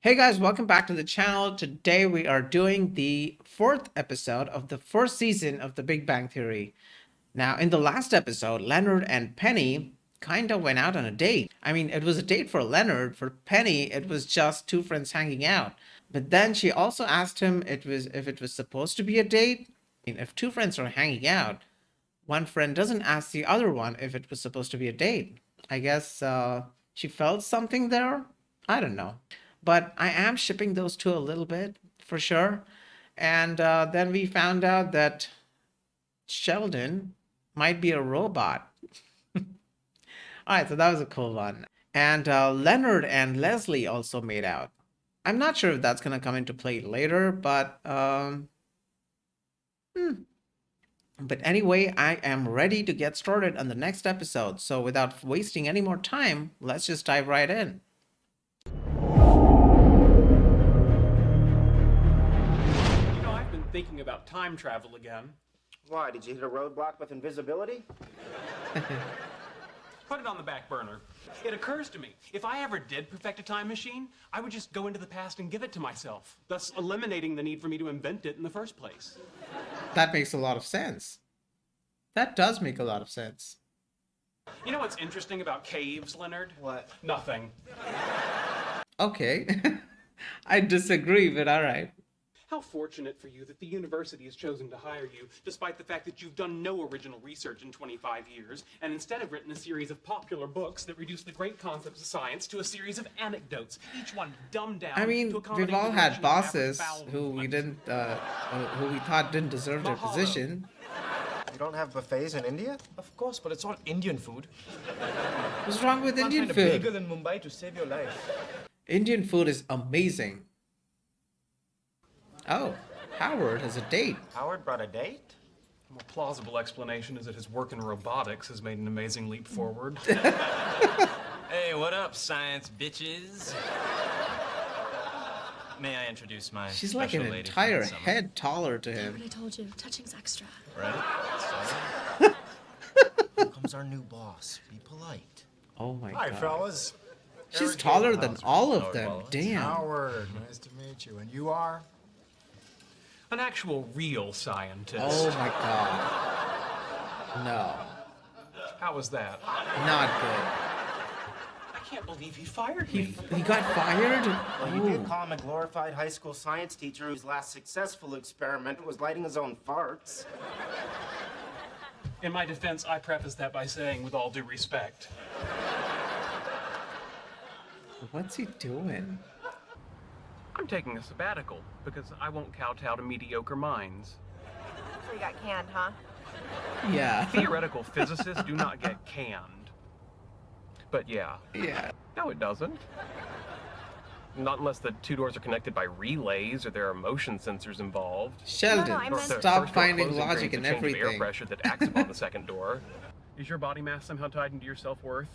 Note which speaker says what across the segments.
Speaker 1: Hey guys, welcome back to the channel. Today we are doing the fourth episode of the first season of The Big Bang Theory. Now, in the last episode, Leonard and Penny kind of went out on a date. I mean, it was a date for Leonard. For Penny, it was just two friends hanging out. But then she also asked him if it was supposed to be a date. I mean, if two friends are hanging out, one friend doesn't ask the other one if it was supposed to be a date. I guess she felt something there. I don't know. But I am shipping those two a little bit for sure. And then we found out that Sheldon might be a robot. All right, so that was a cool one. And Leonard and Leslie also made out. I'm not sure if that's going to come into play later, but But anyway, I am ready to get started on the next episode. So without wasting any more time, let's just dive right in.
Speaker 2: I've been thinking about time travel again.
Speaker 3: Why, did you hit a roadblock with invisibility?
Speaker 2: Put it on the back burner. It occurs to me, if I ever did perfect a time machine, I would just go into the past and give it to myself, thus eliminating the need for me to invent it in the first place.
Speaker 1: That makes a lot of sense. That does make a lot of sense.
Speaker 2: You know what's interesting about caves, Leonard?
Speaker 3: What?
Speaker 2: Nothing.
Speaker 1: Okay. I disagree, but all right.
Speaker 2: How fortunate for you that the university has chosen to hire you, despite the fact that you've done no original research in 25 years, and instead have written a series of popular books that reduce the great concepts of science to a series of anecdotes, each one dumbed down.
Speaker 1: I mean,
Speaker 2: to accommodate
Speaker 1: we've all
Speaker 2: the
Speaker 1: had
Speaker 2: direction of
Speaker 1: bosses
Speaker 2: average
Speaker 1: who
Speaker 2: bowel
Speaker 1: we didn't, who we thought didn't deserve their
Speaker 2: Mahalo.
Speaker 1: position.
Speaker 3: You don't have buffets in India?
Speaker 4: Of course, but it's all Indian food.
Speaker 1: What's wrong with
Speaker 4: You can't
Speaker 1: Indian
Speaker 4: find a bagel
Speaker 1: food?
Speaker 4: in Mumbai to save your life.
Speaker 1: Indian food is amazing. Oh, Howard has a date.
Speaker 3: Howard brought a date?
Speaker 2: A more plausible explanation is that his work in robotics has made an amazing leap forward.
Speaker 5: Hey, what up, science bitches? May I introduce my
Speaker 1: She's like an
Speaker 5: special lady
Speaker 1: entire
Speaker 5: for the summer?
Speaker 1: head taller to him.
Speaker 6: What I told you, touching's extra.
Speaker 5: Right?
Speaker 3: Here comes our new boss. Be polite.
Speaker 1: Oh my
Speaker 7: Hi,
Speaker 1: god.
Speaker 7: fellas.
Speaker 1: She's
Speaker 7: Eric
Speaker 1: taller
Speaker 7: Gable.
Speaker 1: than all of
Speaker 5: Howard
Speaker 1: them.
Speaker 5: Wallace.
Speaker 1: Damn.
Speaker 7: Howard, nice to meet you. And you are?
Speaker 2: An actual real scientist.
Speaker 1: Oh my god. No.
Speaker 2: How was that?
Speaker 1: Not good.
Speaker 2: I can't believe he fired
Speaker 1: He
Speaker 2: me.
Speaker 1: got fired?
Speaker 3: Well, you did
Speaker 1: Ooh.
Speaker 3: call him a glorified high school science teacher whose last successful experiment was lighting his own farts.
Speaker 2: In my defense, I preface that by saying, with all due respect,
Speaker 1: What's he doing?
Speaker 2: I'm taking a sabbatical because I won't kowtow to mediocre minds.
Speaker 8: So you got canned, huh?
Speaker 1: Yeah.
Speaker 2: Theoretical physicists do not get canned. But yeah.
Speaker 1: Yeah.
Speaker 2: No, it doesn't. Not unless the two doors are connected by relays or there are motion sensors involved.
Speaker 1: Sheldon,
Speaker 8: I meant-
Speaker 2: The
Speaker 1: stop
Speaker 2: first door
Speaker 1: finding
Speaker 2: closing
Speaker 1: logic
Speaker 2: creates
Speaker 1: in
Speaker 2: a change of air
Speaker 1: everything.
Speaker 2: pressure that acts upon the second door. Is your body mass somehow tied into your self-worth?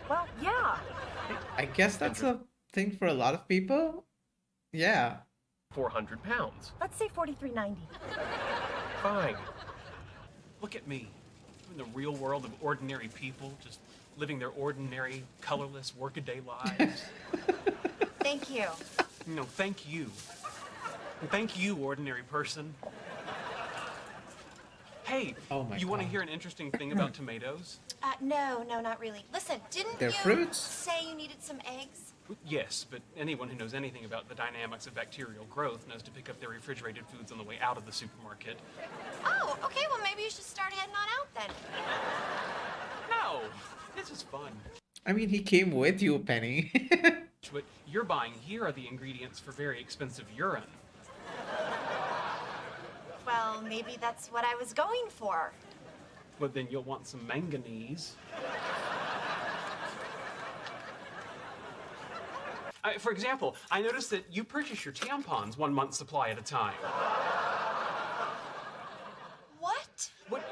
Speaker 8: Well, yeah.
Speaker 1: I guess that's a thing for a lot of people. Yeah.
Speaker 2: 400 pounds.
Speaker 8: Let's say 43.90.
Speaker 2: Fine. Look at me. In the real world of ordinary people, just living their ordinary, colorless, workaday lives.
Speaker 8: Thank you.
Speaker 2: No, thank you. Thank you, ordinary person. Hey,
Speaker 1: Oh my
Speaker 2: you want to
Speaker 1: God.
Speaker 2: hear an interesting thing about tomatoes?
Speaker 8: No, not really. Listen, didn't
Speaker 1: They're
Speaker 8: you
Speaker 1: fruits?
Speaker 8: say you needed some eggs?
Speaker 2: Yes, but anyone who knows anything about the dynamics of bacterial growth knows to pick up their refrigerated foods on the way out of the supermarket.
Speaker 8: Oh, okay, well, maybe you should start heading on out then.
Speaker 2: No, this is fun.
Speaker 1: I mean, he came with you, Penny.
Speaker 2: What you're buying here are the ingredients for very expensive urine.
Speaker 8: Well, maybe that's what I was going for.
Speaker 2: But then you'll want some manganese. For example, I noticed that you purchase your tampons 1 month's supply at a time.
Speaker 8: What?
Speaker 2: What?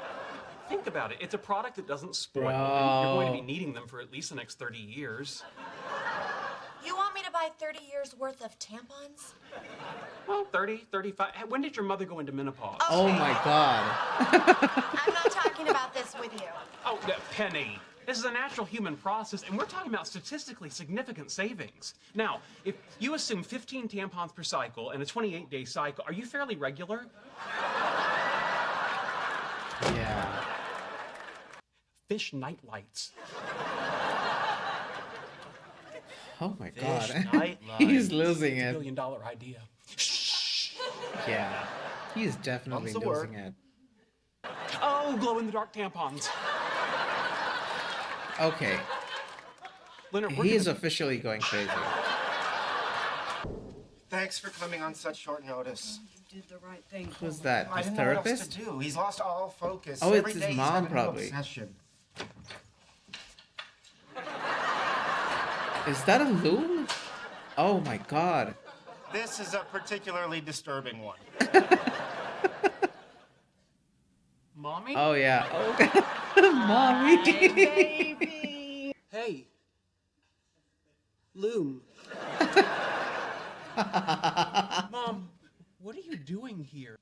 Speaker 2: Think about it. It's a product that doesn't spoil.
Speaker 1: Bro.
Speaker 2: You're going to be needing them for at least the next 30 years.
Speaker 8: You want me to buy 30 years worth of tampons?
Speaker 2: Well, 30, 35. When did your mother go into menopause?
Speaker 1: Oh my god.
Speaker 8: I'm not talking about this with you.
Speaker 2: Oh, Penny. This is a natural human process, and we're talking about statistically significant savings. Now, if you assume 15 tampons per cycle and a 28-day cycle, are you fairly regular?
Speaker 1: Yeah.
Speaker 2: Fish nightlights.
Speaker 1: Oh my
Speaker 5: Fish
Speaker 1: god.
Speaker 5: night
Speaker 1: He's
Speaker 5: lights.
Speaker 1: losing
Speaker 2: It's a
Speaker 1: it.
Speaker 2: billion-dollar idea.
Speaker 1: Yeah. He's definitely
Speaker 3: Comes the word.
Speaker 1: losing it.
Speaker 2: Oh, glow-in-the-dark tampons.
Speaker 1: Okay.
Speaker 2: Leonard, we're
Speaker 1: He is
Speaker 2: gonna-
Speaker 1: officially going crazy.
Speaker 3: Thanks for coming on such short notice.
Speaker 6: You did the right thing.
Speaker 1: Who's that?
Speaker 3: I
Speaker 1: His
Speaker 3: didn't know what else
Speaker 1: therapist?
Speaker 3: to do. He's lost all focus.
Speaker 1: Oh, it's
Speaker 3: Every
Speaker 1: his
Speaker 3: day he's
Speaker 1: mom,
Speaker 3: got a new
Speaker 1: probably.
Speaker 3: obsession.
Speaker 1: Is that a loom? Oh my god.
Speaker 3: This is a particularly disturbing one.
Speaker 2: Mommy?
Speaker 1: Oh yeah. Mommy.
Speaker 6: Baby.
Speaker 2: Hey. Loom. Mom, what are you doing here?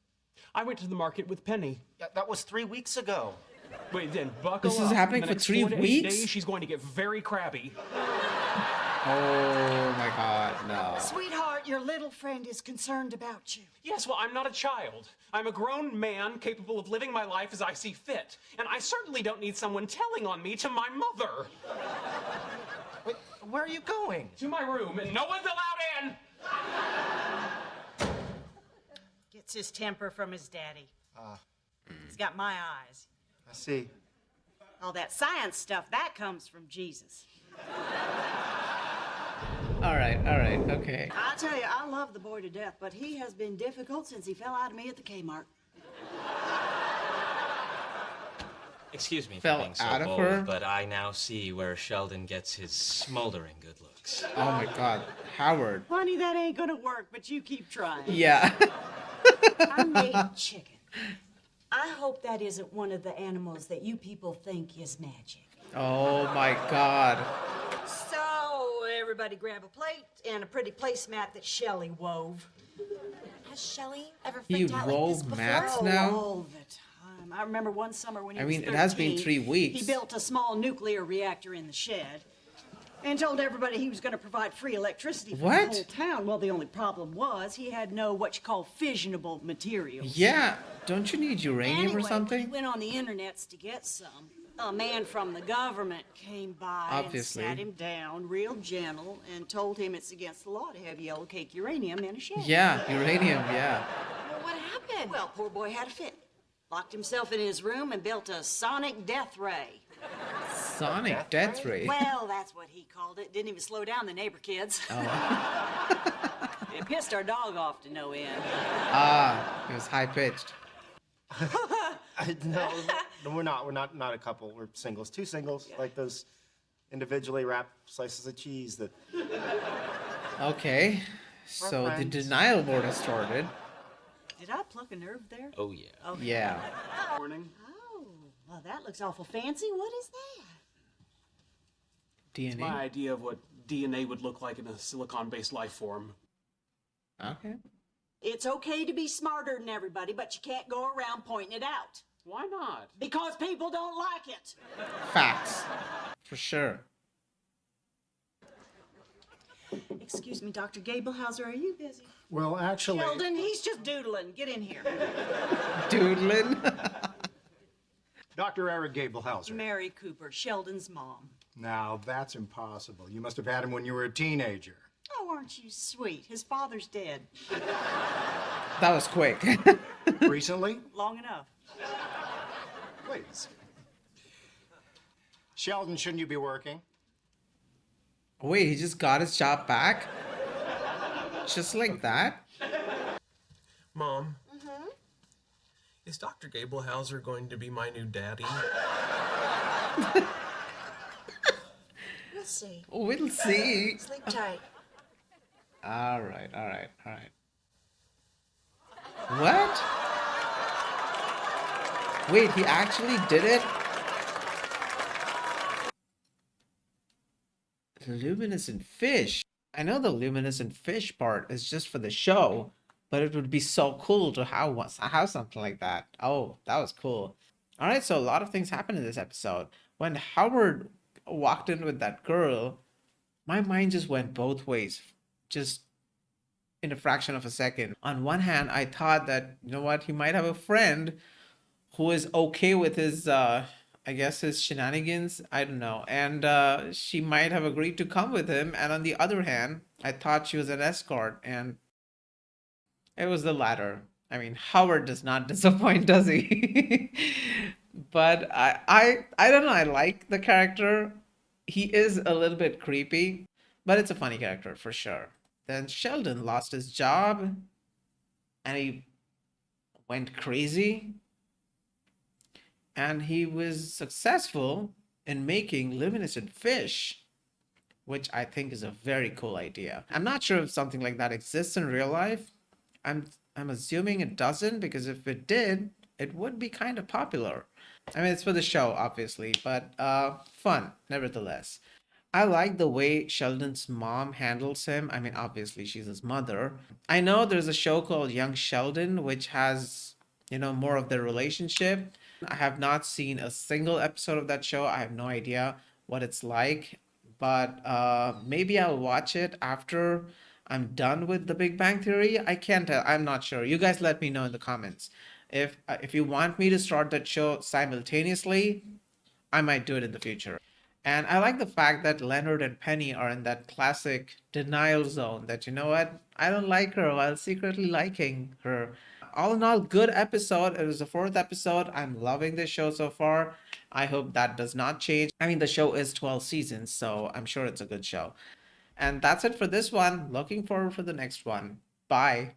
Speaker 2: I went to the market with Penny.
Speaker 3: Yeah, that was 3 weeks ago.
Speaker 2: Wait, then buckle
Speaker 1: This
Speaker 2: up.
Speaker 1: is happening
Speaker 2: In the
Speaker 1: for
Speaker 2: next
Speaker 1: 3
Speaker 2: 4 to 8
Speaker 1: weeks?
Speaker 2: days, she's going to get very crabby.
Speaker 1: Oh my god, no.
Speaker 6: Sweetheart, your little friend is concerned about you.
Speaker 2: Yes, well, I'm not a child. I'm a grown man capable of living my life as I see fit. And I certainly don't need someone telling on me to my mother.
Speaker 3: Wait, where are you going?
Speaker 2: To my room, and no one's allowed in.
Speaker 9: Gets his temper from his daddy. He's got my eyes.
Speaker 3: I see.
Speaker 9: All that science stuff, that comes from Jesus.
Speaker 1: Alright, okay.
Speaker 6: I tell you, I love the boy to death, but he has been difficult since he fell out of me at the Kmart.
Speaker 5: Excuse me
Speaker 1: Fell
Speaker 5: for being so
Speaker 1: out of
Speaker 5: bold,
Speaker 1: her?
Speaker 5: but I now see where Sheldon gets his smoldering good looks.
Speaker 1: Oh my god. Howard.
Speaker 6: Honey, that ain't gonna work, but you keep trying.
Speaker 1: Yeah.
Speaker 6: I made chicken. I hope that isn't one of the animals that you people think is magic.
Speaker 1: Oh my god.
Speaker 6: So, everybody grab a plate and a pretty placemat that Shelley wove.
Speaker 8: Has Shelley ever
Speaker 1: He
Speaker 8: freaked out like this
Speaker 1: wove
Speaker 8: before?
Speaker 1: mats
Speaker 6: Oh,
Speaker 1: now?
Speaker 6: all the time. I remember one summer when he
Speaker 1: I
Speaker 6: was
Speaker 1: mean, it has been
Speaker 6: 13,
Speaker 1: 3 weeks.
Speaker 6: He built a small nuclear reactor in the shed and told everybody he was going to provide free electricity for
Speaker 1: What?
Speaker 6: the whole town. Well, the only problem was he had no what you call fissionable materials.
Speaker 1: Yeah. Don't you need uranium
Speaker 6: Anyway,
Speaker 1: or
Speaker 6: he
Speaker 1: something?
Speaker 6: went on the internets to get some. A man from the government came by
Speaker 1: Obviously.
Speaker 6: and sat him down real gentle and told him it's against the law to have yellow cake uranium in a shed.
Speaker 1: Yeah, uranium, yeah.
Speaker 8: Well, what happened?
Speaker 6: Well, poor boy had a fit. Locked himself in his room and built a sonic death ray.
Speaker 1: Sonic death ray.
Speaker 6: Well, that's what he called it. Didn't even slow down the neighbor kids. It pissed our dog off to no end.
Speaker 1: Ah, it was high pitched.
Speaker 3: No, we're not a couple. We're singles. Two singles, like those individually wrapped slices of cheese that.
Speaker 1: Okay. So the
Speaker 3: friends.
Speaker 1: denial board has started.
Speaker 6: Did I pluck a nerve there?
Speaker 5: Oh, yeah.
Speaker 6: Okay.
Speaker 1: Yeah.
Speaker 2: Morning.
Speaker 6: Oh, well, that looks awful fancy. What is that?
Speaker 1: DNA.
Speaker 2: My idea of what DNA would look like in a silicon-based life form.
Speaker 1: Okay.
Speaker 6: It's okay to be smarter than everybody, but you can't go around pointing it out.
Speaker 2: Why not?
Speaker 6: Because people don't like it.
Speaker 1: Facts. For sure.
Speaker 6: Excuse me, Dr. Gablehauser, are you busy?
Speaker 7: Well, actually,
Speaker 6: Sheldon, he's just doodling. Get in here.
Speaker 1: Doodlin.
Speaker 7: Dr. Eric Gablehauser.
Speaker 6: Mary Cooper, Sheldon's mom.
Speaker 7: Now, that's impossible. You must have had him when you were a teenager.
Speaker 6: Oh, aren't you sweet? His father's dead.
Speaker 1: That was quick.
Speaker 7: Recently?
Speaker 6: Long enough.
Speaker 7: Please. Sheldon, shouldn't you be working?
Speaker 1: Wait, he just got his job back? Just like that?
Speaker 10: Mom. Mm-hmm. Is Dr. Gablehauser going to be my new daddy?
Speaker 6: We'll see.
Speaker 1: We'll see.
Speaker 6: Sleep tight.
Speaker 1: All right. What? Wait, he actually did it? Luminescent fish. I know the luminescent fish part is just for the show, but it would be so cool to have something like that. Oh, that was cool. All right, so a lot of things happened in this episode. When Howard walked in with that girl, my mind just went both ways, just in a fraction of a second. On one hand, I thought that, you know what, he might have a friend who is okay with his, I guess, his shenanigans. I don't know. And she might have agreed to come with him. And on the other hand, I thought she was an escort, and it was the latter. I mean, Howard does not disappoint, does he? But I don't know. I like the character. He is a little bit creepy, but it's a funny character for sure. Then Sheldon lost his job, and he went crazy, and he was successful in making luminescent fish, which I think is a very cool idea. I'm not sure if something like that exists in real life. I'm assuming it doesn't, because if it did, it would be kind of popular. I mean, it's for the show, obviously, but fun nevertheless. I like the way Sheldon's mom handles him. I mean, obviously, she's his mother. I know there's a show called Young Sheldon, which has, more of their relationship. I have not seen a single episode of that show. I have no idea what it's like, but maybe I'll watch it after I'm done with The Big Bang Theory. I can't tell. I'm not sure. You guys let me know in the comments. If you want me to start that show simultaneously, I might do it in the future. And I like the fact that Leonard and Penny are in that classic denial zone that, you know what, I don't like her while secretly liking her. All in all, good episode. It was the fourth episode. I'm loving this show so far. I hope that does not change. I mean, the show is 12 seasons, so I'm sure it's a good show. And that's it for this one. Looking forward for the next one. Bye.